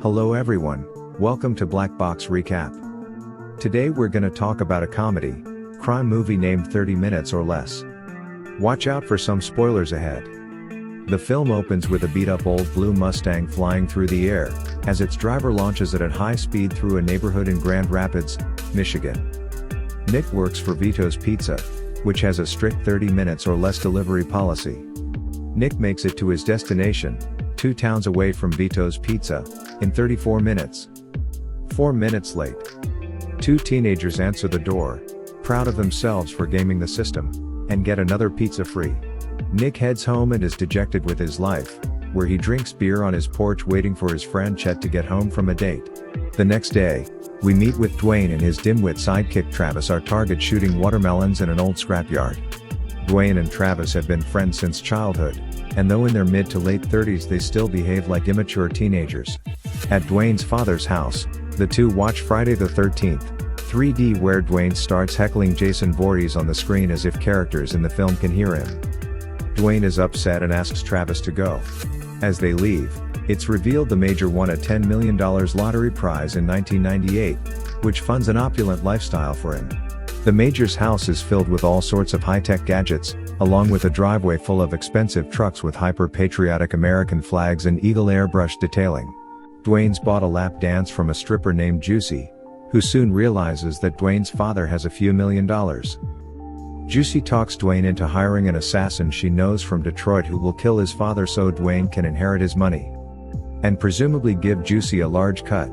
Hello everyone, welcome to Black Box Recap. Today we're gonna talk about a comedy, crime movie named 30 Minutes or Less. Watch out for some spoilers ahead. The film opens with a beat-up old blue Mustang flying through the air, as its driver launches it at high speed through a neighborhood in Grand Rapids, Michigan. Nick works for Vito's Pizza, which has a strict 30 minutes or less delivery policy. Nick makes it to his destination, 2 towns away from Vito's Pizza, in 34 minutes. 4 minutes late. 2 teenagers answer the door, proud of themselves for gaming the system, and get another pizza free. Nick heads home and is dejected with his life, where he drinks beer on his porch waiting for his friend Chet to get home from a date. The next day, we meet with Dwayne and his dimwit sidekick Travis are target shooting watermelons in an old scrapyard. Dwayne and Travis have been friends since childhood, and though in their mid to late 30s they still behave like immature teenagers. At Dwayne's father's house, the two watch Friday the 13th, 3D, where Dwayne starts heckling Jason Voorhees on the screen as if characters in the film can hear him. Dwayne is upset and asks Travis to go. As they leave, it's revealed the Major won a $10 million lottery prize in 1998, which funds an opulent lifestyle for him. The Major's house is filled with all sorts of high-tech gadgets, along with a driveway full of expensive trucks with hyper-patriotic American flags and Eagle airbrush detailing. Dwayne's bought a lap dance from a stripper named Juicy, who soon realizes that Dwayne's father has a few $1,000,000. Juicy talks Dwayne into hiring an assassin she knows from Detroit who will kill his father so Dwayne can inherit his money. And presumably give Juicy a large cut.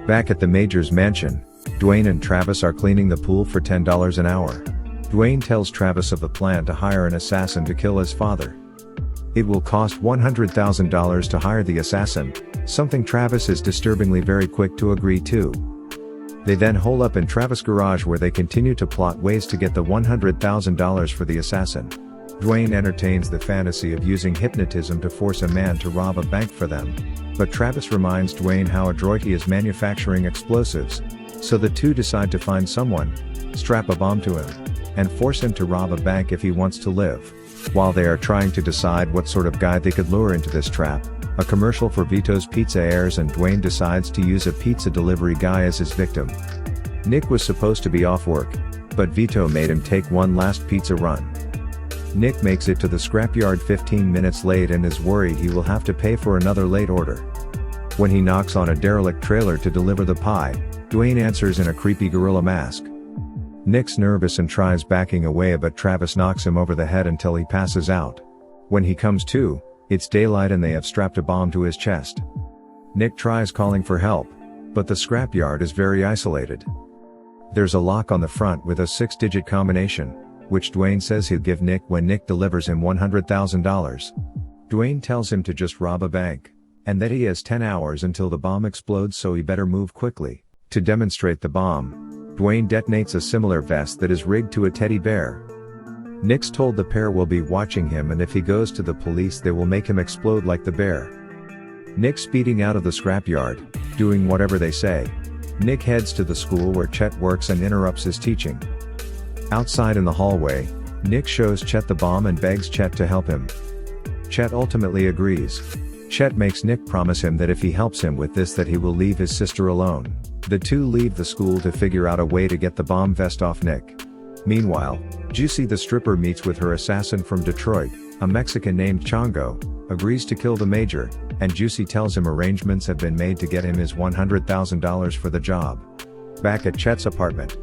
Back at the Major's mansion, Dwayne and Travis are cleaning the pool for $10 an hour. Dwayne tells Travis of the plan to hire an assassin to kill his father. It will cost $100,000 to hire the assassin, something Travis is disturbingly very quick to agree to. They then hole up in Travis' garage where they continue to plot ways to get the $100,000 for the assassin. Dwayne entertains the fantasy of using hypnotism to force a man to rob a bank for them, but Travis reminds Dwayne how adroit he is manufacturing explosives, so the two decide to find someone, strap a bomb to him, and force him to rob a bank if he wants to live. While they are trying to decide what sort of guy they could lure into this trap, a commercial for Vito's Pizza airs and Dwayne decides to use a pizza delivery guy as his victim. Nick was supposed to be off work, but Vito made him take one last pizza run. Nick makes it to the scrapyard 15 minutes late and is worried he will have to pay for another late order. When he knocks on a derelict trailer to deliver the pie, Dwayne answers in a creepy gorilla mask. Nick's nervous and tries backing away, but Travis knocks him over the head until he passes out. When he comes to, it's daylight and they have strapped a bomb to his chest. Nick tries calling for help, but the scrapyard is very isolated. There's a lock on the front with a 6-digit combination, which Dwayne says he'll give Nick when Nick delivers him $100,000. Dwayne tells him to just rob a bank, and that he has 10 hours until the bomb explodes, so he better move quickly. To demonstrate the bomb, Dwayne detonates a similar vest that is rigged to a teddy bear. Nick's told the pair will be watching him, and if he goes to the police they will make him explode like the bear. Nick speeding out of the scrapyard, doing whatever they say. Nick heads to the school where Chet works and interrupts his teaching. Outside in the hallway, Nick shows Chet the bomb and begs Chet to help him. Chet ultimately agrees. Chet makes Nick promise him that if he helps him with this that he will leave his sister alone. The two leave the school to figure out a way to get the bomb vest off Nick. Meanwhile, Juicy the stripper meets with her assassin from Detroit, a Mexican named Chongo, agrees to kill the Major, and Juicy tells him arrangements have been made to get him his $100,000 for the job. Back at Chet's apartment.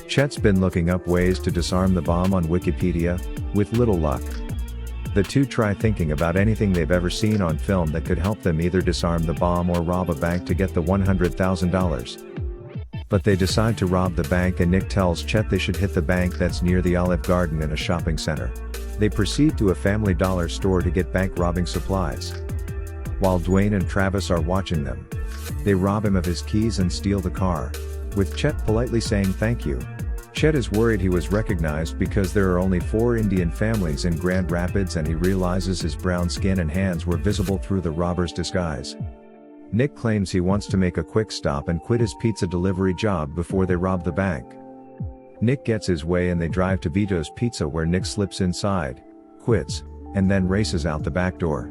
Chet's been looking up ways to disarm the bomb on Wikipedia, with little luck. The two try thinking about anything they've ever seen on film that could help them either disarm the bomb or rob a bank to get the $100,000. But they decide to rob the bank, and Nick tells Chet they should hit the bank that's near the Olive Garden in a shopping center. They proceed to a Family Dollar store to get bank robbing supplies. While Dwayne and Travis are watching them, they rob him of his keys and steal the car, with Chet politely saying thank you. Chet is worried he was recognized because there are only 4 Indian families in Grand Rapids, and he realizes his brown skin and hands were visible through the robber's disguise. Nick claims he wants to make a quick stop and quit his pizza delivery job before they rob the bank. Nick gets his way and they drive to Vito's Pizza, where Nick slips inside, quits, and then races out the back door.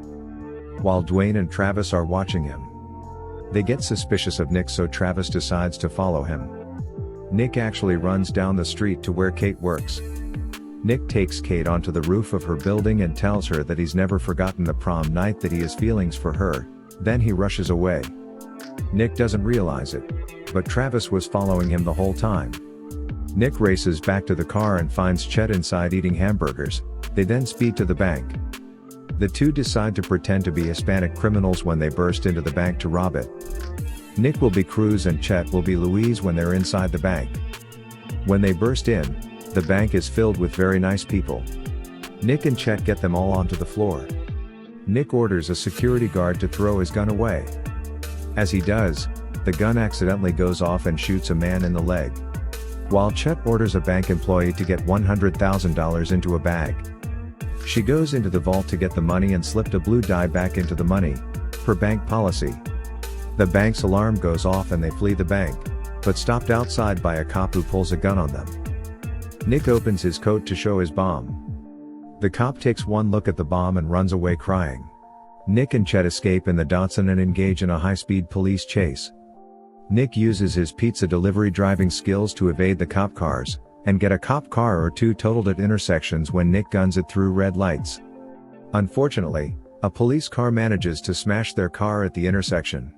While Dwayne and Travis are watching him, They get suspicious of Nick, so Travis decides to follow him. Nick actually runs down the street to where Kate works. Nick takes Kate onto the roof of her building and tells her that he's never forgotten the prom night, that he has feelings for her, then he rushes away. Nick doesn't realize it, but Travis was following him the whole time. Nick races back to the car and finds Chet inside eating hamburgers. They then speed to the bank. The two decide to pretend to be Hispanic criminals when they burst into the bank to rob it. Nick will be Cruz and Chet will be Louise when they're inside the bank. When they burst in, the bank is filled with very nice people. Nick and Chet get them all onto the floor. Nick orders a security guard to throw his gun away. As he does, the gun accidentally goes off and shoots a man in the leg. While Chet orders a bank employee to get $100,000 into a bag. She goes into the vault to get the money and slipped a blue dye back into the money, per bank policy. The bank's alarm goes off and they flee the bank, but stopped outside by a cop who pulls a gun on them. Nick opens his coat to show his bomb. The cop takes one look at the bomb and runs away crying. Nick and Chet escape in the Datsun and engage in a high-speed police chase. Nick uses his pizza delivery driving skills to evade the cop cars, and get a cop car or two totaled at intersections when Nick guns it through red lights. Unfortunately, a police car manages to smash their car at the intersection.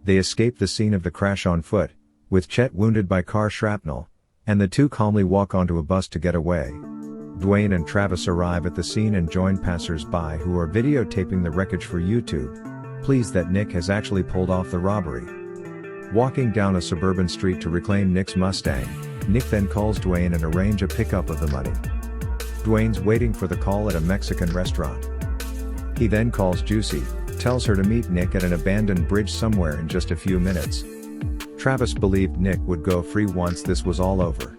They escape the scene of the crash on foot, with Chet wounded by car shrapnel, and the two calmly walk onto a bus to get away. Dwayne and Travis arrive at the scene and join passers-by who are videotaping the wreckage for YouTube, pleased that Nick has actually pulled off the robbery. Walking down a suburban street to reclaim Nick's Mustang, Nick then calls Dwayne and arrange a pickup of the money. Dwayne's waiting for the call at a Mexican restaurant. He then calls Juicy, tells her to meet Nick at an abandoned bridge somewhere in just a few minutes. Travis believed Nick would go free once this was all over.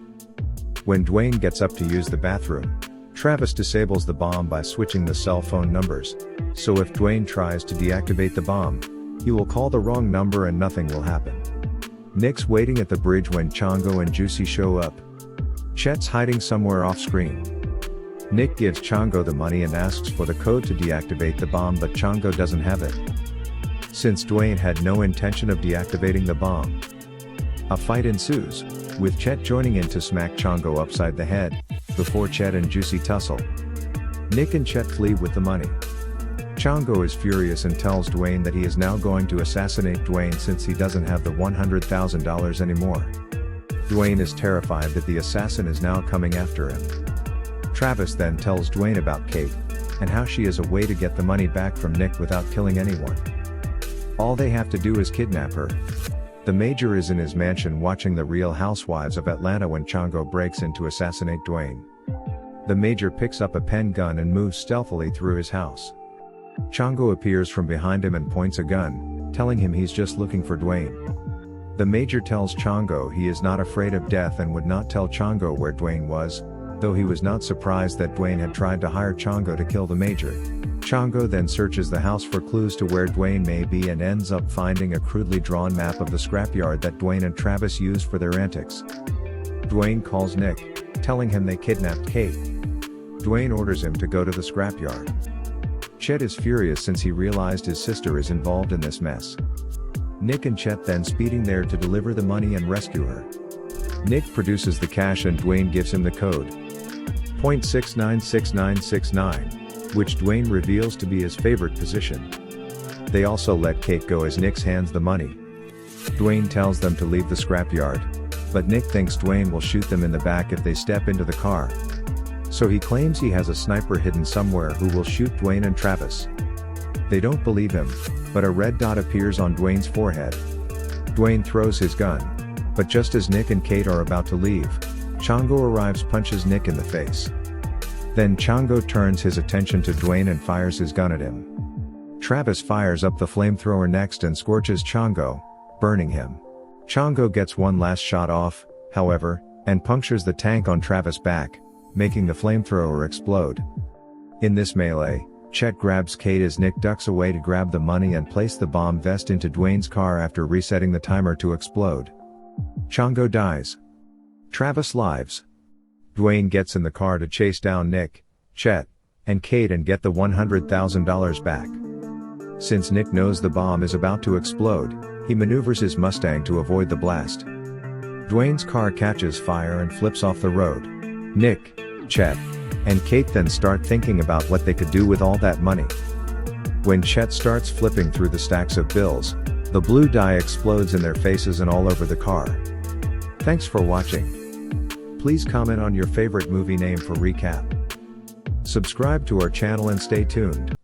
When Dwayne gets up to use the bathroom, Travis disables the bomb by switching the cell phone numbers, so if Dwayne tries to deactivate the bomb, he will call the wrong number and nothing will happen. Nick's waiting at the bridge when Chongo and Juicy show up. Chet's hiding somewhere off screen. Nick gives Chongo the money and asks for the code to deactivate the bomb, but Chongo doesn't have it. Since Dwayne had no intention of deactivating the bomb, a fight ensues, with Chet joining in to smack Chongo upside the head, before Chet and Juicy tussle. Nick and Chet flee with the money. Chongo is furious and tells Dwayne that he is now going to assassinate Dwayne since he doesn't have the $100,000 anymore. Dwayne is terrified that the assassin is now coming after him. Travis then tells Dwayne about Kate, and how she is a way to get the money back from Nick without killing anyone. All they have to do is kidnap her. The Major is in his mansion watching The Real Housewives of Atlanta when Chongo breaks in to assassinate Dwayne. The Major picks up a pen gun and moves stealthily through his house. Chongo appears from behind him and points a gun, telling him he's just looking for Dwayne. The Major tells Chongo he is not afraid of death and would not tell Chongo where Dwayne was, though he was not surprised that Dwayne had tried to hire Chongo to kill the Major. Chongo then searches the house for clues to where Dwayne may be and ends up finding a crudely drawn map of the scrapyard that Dwayne and Travis used for their antics. Dwayne calls Nick, telling him they kidnapped Kate. Dwayne orders him to go to the scrapyard. Chet is furious since he realized his sister is involved in this mess. Nick and Chet then speeding there to deliver the money and rescue her. Nick produces the cash and Dwayne gives him the code .696969, which Dwayne reveals to be his favorite position. They also let Kate go as Nick hands the money. Dwayne tells them to leave the scrapyard, but Nick thinks Dwayne will shoot them in the back if they step into the car. So he claims he has a sniper hidden somewhere who will shoot Dwayne and Travis. They don't believe him, but a red dot appears on Dwayne's forehead. Dwayne throws his gun, but just as Nick and Kate are about to leave, Chongo arrives, punches Nick in the face. Then Chongo turns his attention to Dwayne and fires his gun at him. Travis fires up the flamethrower next and scorches Chongo, burning him. Chongo gets one last shot off, however, and punctures the tank on Travis' back, making the flamethrower explode. In this melee, Chet grabs Kate as Nick ducks away to grab the money and place the bomb vest into Dwayne's car after resetting the timer to explode. Chongo dies. Travis lives. Dwayne gets in the car to chase down Nick, Chet, and Kate and get the $100,000 back. Since Nick knows the bomb is about to explode, He maneuvers his Mustang to avoid the blast. Dwayne's car catches fire and flips off the road. Nick, Chet, and Kate then start thinking about what they could do with all that money. When Chet starts flipping through the stacks of bills, the blue dye explodes in their faces and all over the car. Thanks for watching. Please comment on your favorite movie name for recap. Subscribe to our channel and stay tuned.